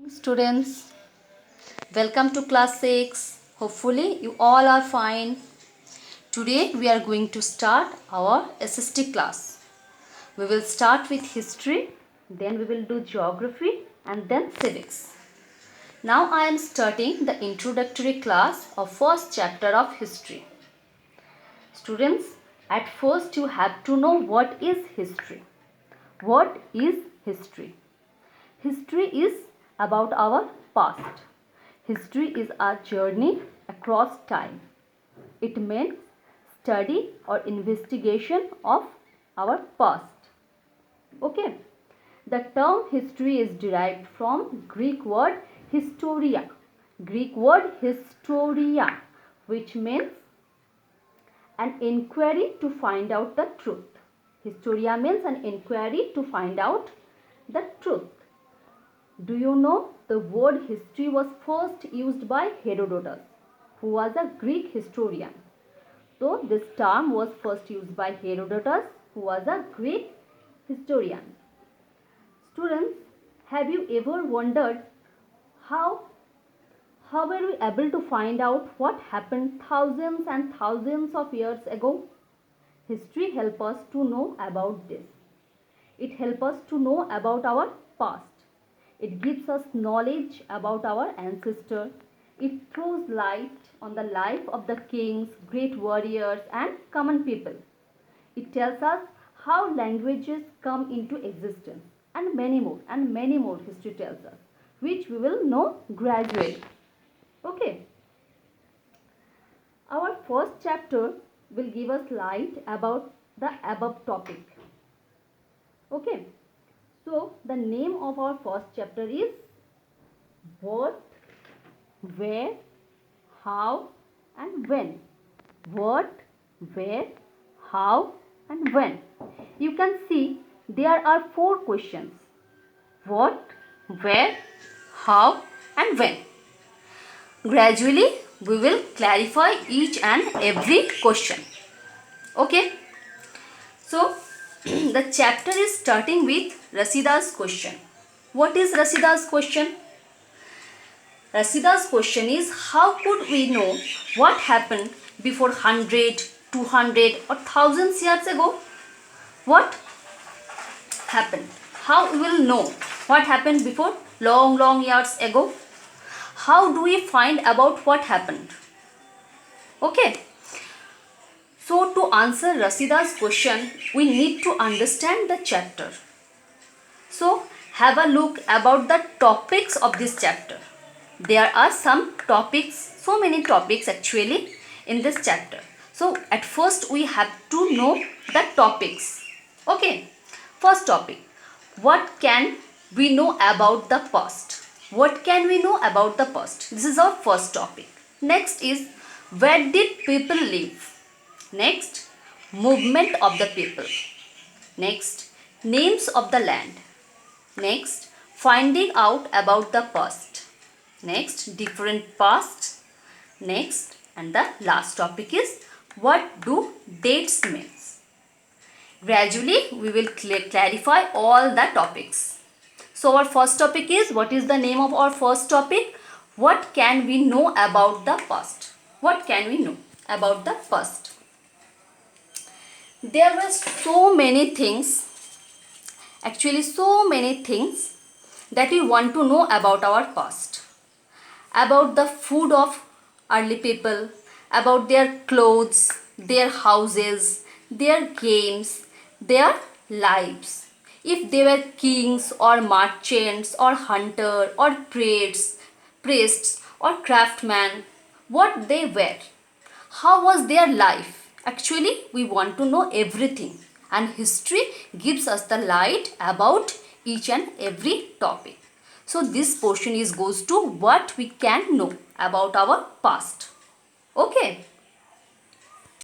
Students, welcome to class 6. Hopefully you all are fine. Today we are going to start our SST class. We will start with history, then we will do geography and then civics. Now I am starting the introductory class of first chapter of history. Students, at first you have to know what is history. What is history? History is about our past. History is our journey across time. It means study or investigation of our past. Okay. The term history is derived from Greek word historia. Greek word historia, which means an inquiry to find out the truth. Historia means an inquiry to find out the truth. Do you know the word history was first used by Herodotus, who was a Greek historian. So this term was first used by Herodotus, who was a Greek historian. Students, have you ever wondered how were we able to find out what happened thousands and thousands of years ago? History helps us to know about this. It helps us to know about our past. It gives us knowledge about our ancestors. It throws light on the life of the kings, great warriors and common people. It tells us how languages come into existence and many more history tells us, which we will know gradually. Okay. Our first chapter will give us light about the above topic. Okay. So, the name of our first chapter is what, where, how and when. What, where, how and when. You can see there are 4 questions. What, where, how and when. Gradually, we will clarify each and every question. Okay. So, the chapter is starting with Rasida's question. What is Rasida's question? Rasida's question is, how could we know what happened before 100, 200 or thousands years ago? What happened? How we will know what happened before long years ago? How do we find about what happened? Okay. So to answer Rasida's question, we need to understand the chapter. So have a look about the topics of this chapter. There are some topics, so many topics actually in this chapter. So at first we have to know the topics. Okay. First topic. What can we know about the past? What can we know about the past? This is our first topic. Next is, where did people live? Next, movement of the people. Next, names of the land. Next, finding out about the past. Next, different pasts. Next, and the last topic is, what do dates mean? Gradually, we will clarify all the topics. So, our first topic is, what is the name of our first topic? What can we know about the past? What can we know about the past? There were so many things, actually so many things that we want to know about our past. About the food of early people, about their clothes, their houses, their games, their lives. If they were kings or merchants or hunter or priests or craftsmen, what they were, how was their life. Actually, we want to know everything, and history gives us the light about each and every topic. So this portion goes to what we can know about our past. Okay.